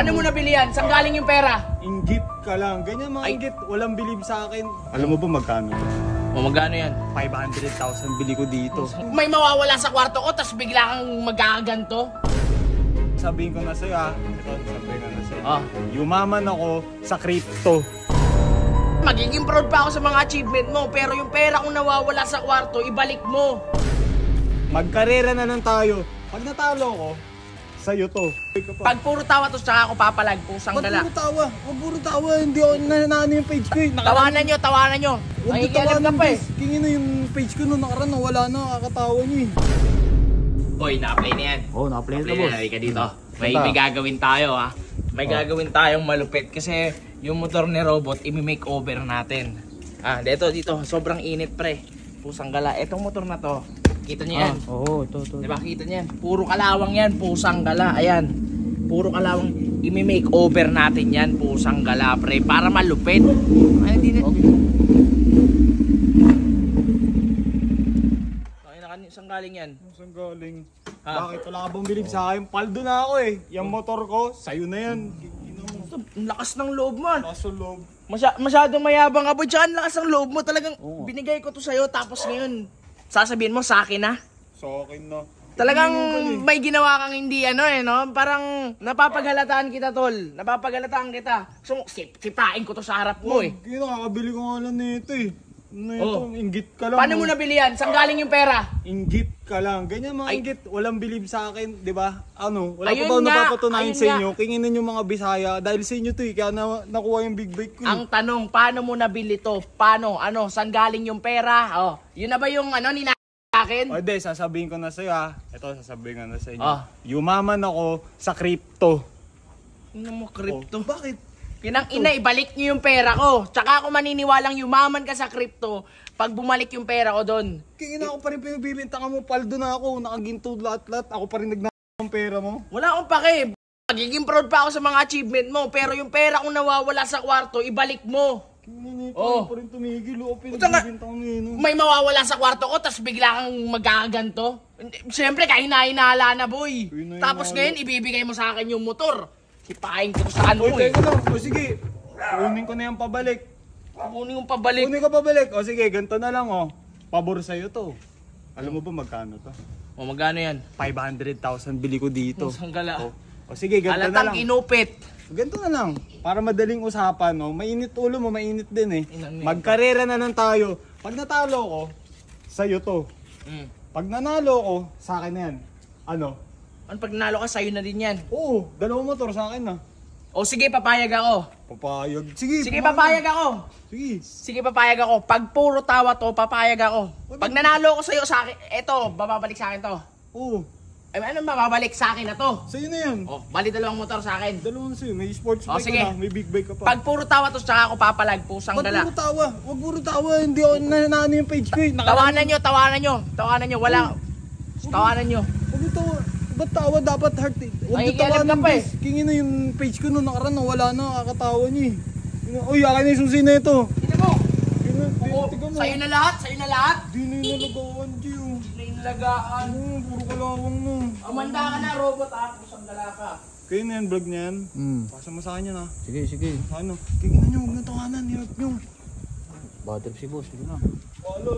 Paano mo nabili yan? Saan galing yung pera? Inggit ka lang. Ganyan mga inggit. Walang bilib sa akin. Alam mo ba magkano? O magkano yan? 500,000 bili ko dito. May mawawala sa kwarto ko, tapos bigla kang magkakaganto? Sabihin ko na sa'yo Ito, sabihin ko na sa'yo. Yumaman ako sa crypto. Magiging proud pa ako sa mga achievement mo, pero yung pera kong nawawala sa kwarto, ibalik mo. Magkarera na lang tayo. Pag natalo ko, sa'yo to. Pag puro tawa to, tsaka ako papalag, pusang dala. Wag puro tawa. Hindi ako nananano yung page ko eh. Tawanan nyo. Makikialam ka pa eh. Kingin na yung page ko nung nakaraan, wala na, kakatawa nyo eh. Boy, na-apply na yan. Oo, na-apply na boss. Halika dito. May gagawin tayo May gagawin tayong malupit kasi yung motor ni Robot, imi-make over natin. Dito, sobrang init pre. Pusang gala. Etong motor na to, kita niyo yan? Oo, ito. Diba, kita niyo yan? Puro kalawang yan, pusang gala. Ayan. Puro kalawang. Imi-make over natin yan, pusang gala pre. Para malupit. Ay, hindi na. Saan galing yan? Saan galing? Bakit wala ka bang bilib sa akin? Paldo na ako eh. Yung motor ko, sa'yo na yan. Ang lakas ng loob mo. Lakas ng loob. Masyadong mayabang ka po. Tsaka ang lakas ng loob mo. Talagang binigay ko to sa'yo. Tapos ngayon, sasabihin mo sa akin na. Sa akin na. Talagang may ginawa kang hindi no? Parang napapaghalataan kita, tol. Napapaghalataan kita. So, sipain ko to sa harap mo eh. Nakakabili ko nga lang nito eh. Inggit ka lang. Paano mo nabili yan? Saan galing yung pera? Inggit ka lang. Ganyan mga inggit. Walang bilib sa akin, di ba? Wala Ayun ko ba nga, napapatunayan sa inyo? Kinginin yung mga Bisaya. Dahil sa inyo to eh. Kaya nakuha yung big bike ko. Ang tanong, paano mo nabili to? Paano? Saan galing yung pera? Yun na ba yung akin? O, sasabihin ko na sa'yo Ito, sasabihin ko na sa inyo. Yumaman ako sa crypto. Ano mo, crypto? Bakit? Kinang ina, ibalik niyo yung pera ko. Tsaka ako maniniwalang yumaman ka sa crypto pag bumalik yung pera ko doon. Kingin ako pa rin pinagbibinta ka mo. Paldo na ako. Nakaginto lahat-lahat. Ako pa rin ang pera mo. Wala akong pake. Magiging proud pa ako sa mga achievement mo. Pero yung pera kong nawawala sa kwarto, ibalik mo. Kingin pa rin tumigil. Pinagbibinta ko ngayon. May mawawala sa kwarto ko, tapos bigla kang magkakaganto. Siyempre, kahina-hinala na boy. Tapos ngayon, ibibigay mo sa akin yung motor. Sipain ko sa ano eh. Sige. Kunin ko na yung pabalik. Kunin yung pabalik. Kunin ko pabalik. Sige, ganito na lang Pabor sa'yo to. Alam mo ba magkano to? Magkano yan? 500,000 bili ko dito. Ang gala. Sige, ganito na lang. Alatang inupit. Ganito na lang. Para madaling usapan Mainit ulo mo, mainit din eh. Magkarera na lang tayo. Pag natalo ko, sa'yo to. Pag nanalo ko, sa akin na yan. Pag nanalo ka, sa'yo na din yan. Oo, dalawang motor sa akin na. Sige, papayag ako. Papayag? Sige, papayag ako. Sige, papayag ako. Pag puro tawa to, papayag ako. Pag nanalo ko sa'yo, sa akin, eto, bababalik sa akin to. Oo. Anong bababalik sa akin na to? Sa'yo na yan. Bali dalawang motor sa akin. Dalawang sa'yo, may sports bike sige. ka na, may big bike ka pa. Pag puro tawa to, tsaka ako papalag, pusang dala. Wag puro tawa, hindi ako nananano yung page ko eh. Tawanan nyo. Wala. Tawanan nyo. Wag tawa. Ba't tawa dapat heart eh? Huwag yung tawa ng base. Kingin na yung page ko nung nakaraan, wala na, kakatawa niyo eh. Uy, akin na yung susi na ito. Tignan mo. Sa'yo na lahat? Di na yung nalagawan, Gio. Di na yung nalagaan. Puro kalawang no. Amanda ka na, Robot pusang dala ka. Kayo na yan, vlog niya yan. Pasa mo sa kanya na. Sige. Kingin na nyo, huwag na tawanan, hirap nyo. Bad trip si boss, sige na. Wala,